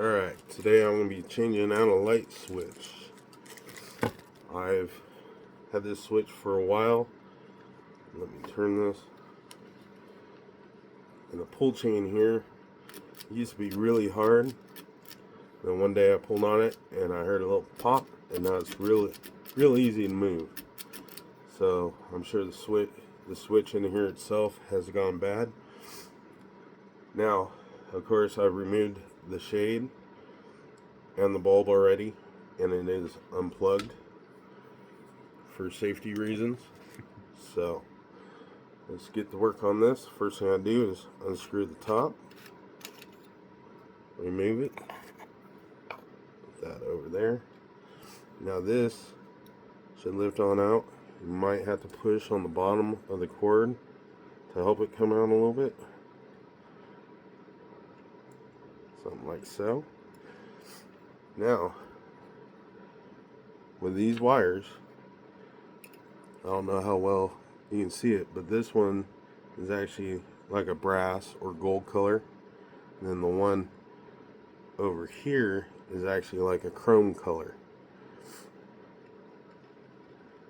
Alright, today I'm going to be changing out a light switch. I've had this switch for a while. Let me turn this. And the pull chain here used to be really hard. Then one day I pulled on it and I heard a little pop, and now it's real easy to move. So I'm sure the switch in here itself has gone bad. Now, of course, I've removed the shade and the bulb already, and it is unplugged for safety reasons. So let's get to work on this. First thing I do is unscrew the top, remove it, put that over there. Now this should lift on out. You might have to push on the bottom of the cord to help it come out a little bit, something like so. Now with these wires, I don't know how well you can see it, but this one is actually like a brass or gold color, and then the one over here is actually like a chrome color.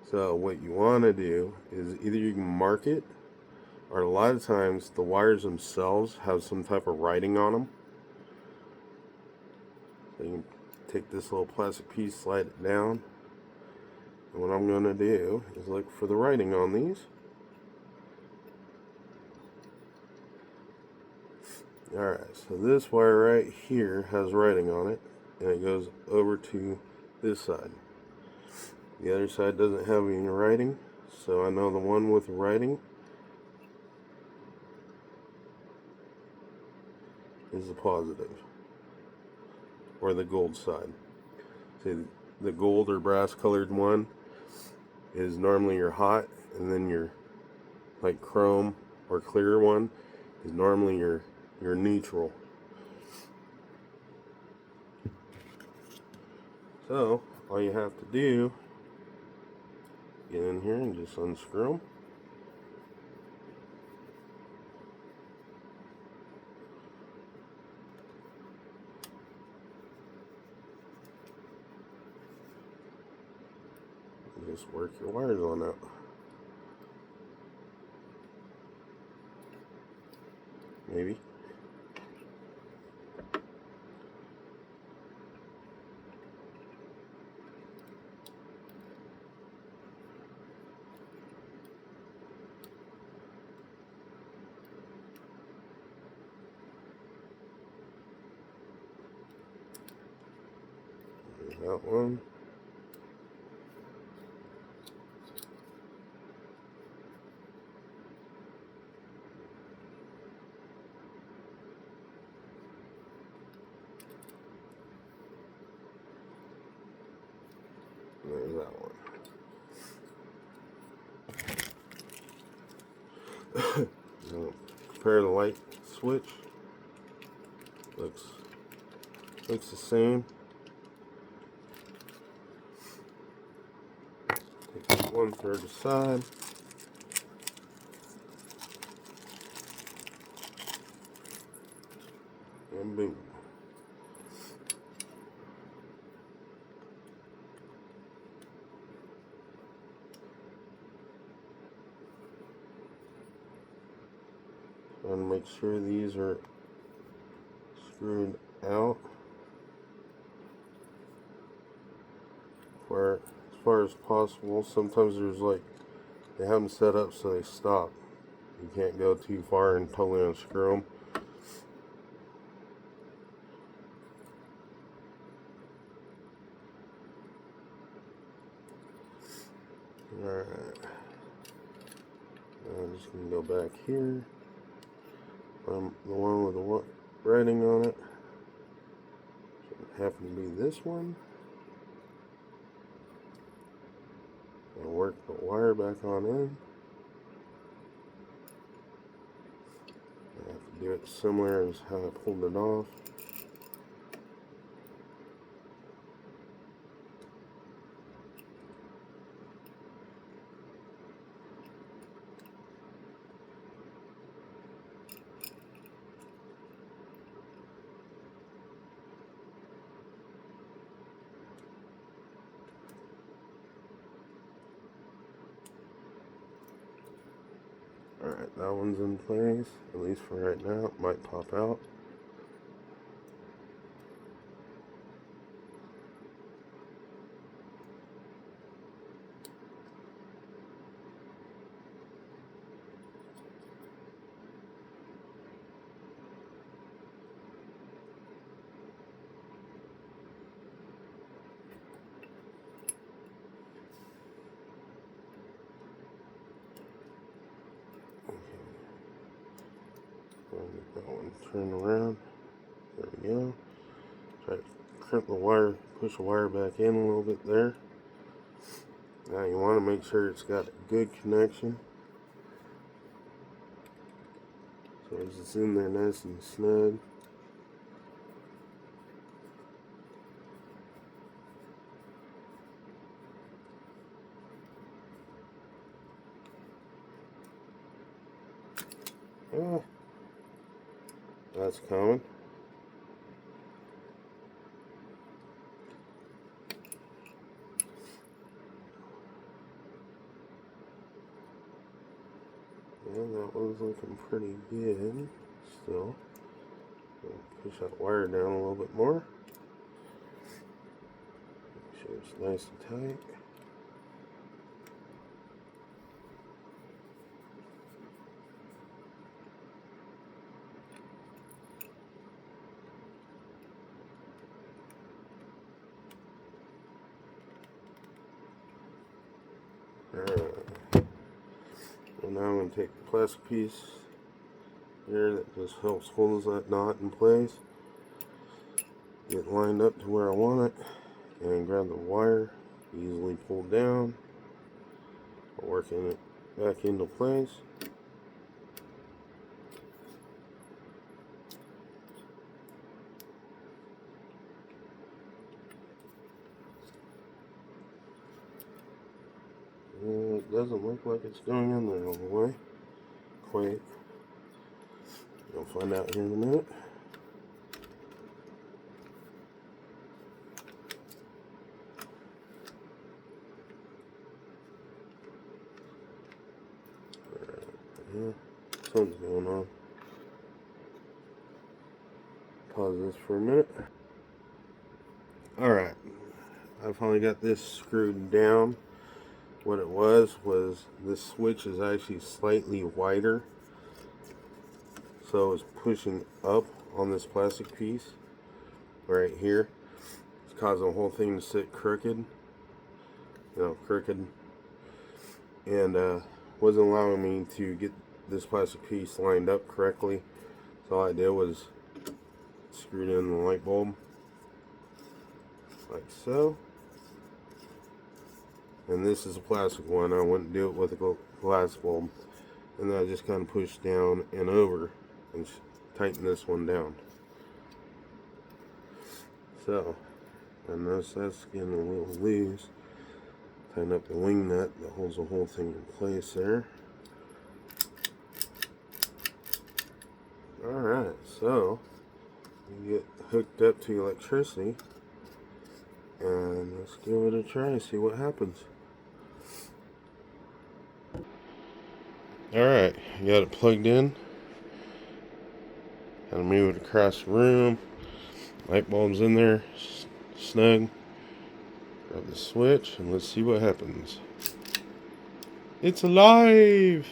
So what you want to do is either you can mark it, or a lot of times the wires themselves have some type of writing on them. So you can take this little plastic piece, slide it down, and what I'm going to do is look for the writing on these. Alright, so this wire right here has writing on it, and it goes over to this side. The other side doesn't have any writing, so I know the one with the writing is the positive, or the gold side. See, the gold or brass colored one is normally your hot, and then your like chrome or clear one is normally your neutral. So all you have to do, get in here and just unscrew them. Just work your wires on out. Maybe. There's that one. There's that one. Now, compare the light switch. Looks the same. Take 1/3 aside. And boom. And make sure these are screwed out where, as far as possible. Sometimes there's like, they have them set up so they stop. You can't go too far and totally unscrew them. Alright, I'm just going to go back here. The one with the writing on it should happen to be this one. I'll work the wire back on in. I have to do it similar as how I pulled it off. Alright, that one's in place, at least for right now. It might pop out. Get that one turned around. There we go. Try to crimp the wire, push the wire back in a little bit there. Now you want to make sure it's got a good connection. So it's in there nice and snug. Oh, that's common. And that one's looking pretty good still. Push that wire down a little bit more. Make sure it's nice and tight. Alright. And now I'm going to take the plastic piece here that just helps hold that knot in place. Get lined up to where I want it. And grab the wire, easily pull down. Working it back into place. It doesn't look like it's going in there all the way. Quite. You'll find out here in a minute. Yeah, something's going on. Pause this for a minute. Alright, I finally got this screwed down. What it was this switch is actually slightly wider, so it's pushing up on this plastic piece right here. It's causing the whole thing to sit crooked, and wasn't allowing me to get this plastic piece lined up correctly. So all I did was screwed in the light bulb like so. And this is a plastic one. I wouldn't do it with a glass bulb. And then I just kind of push down and over and tighten this one down. So, I notice that's getting a little loose. Tighten up the wing nut that holds the whole thing in place there. Alright, so you get hooked up to electricity. And let's give it a try and see what happens. Alright, I got it plugged in. Gotta move it across the room. Light bulb's in there, snug. Grab the switch and let's see what happens. It's alive!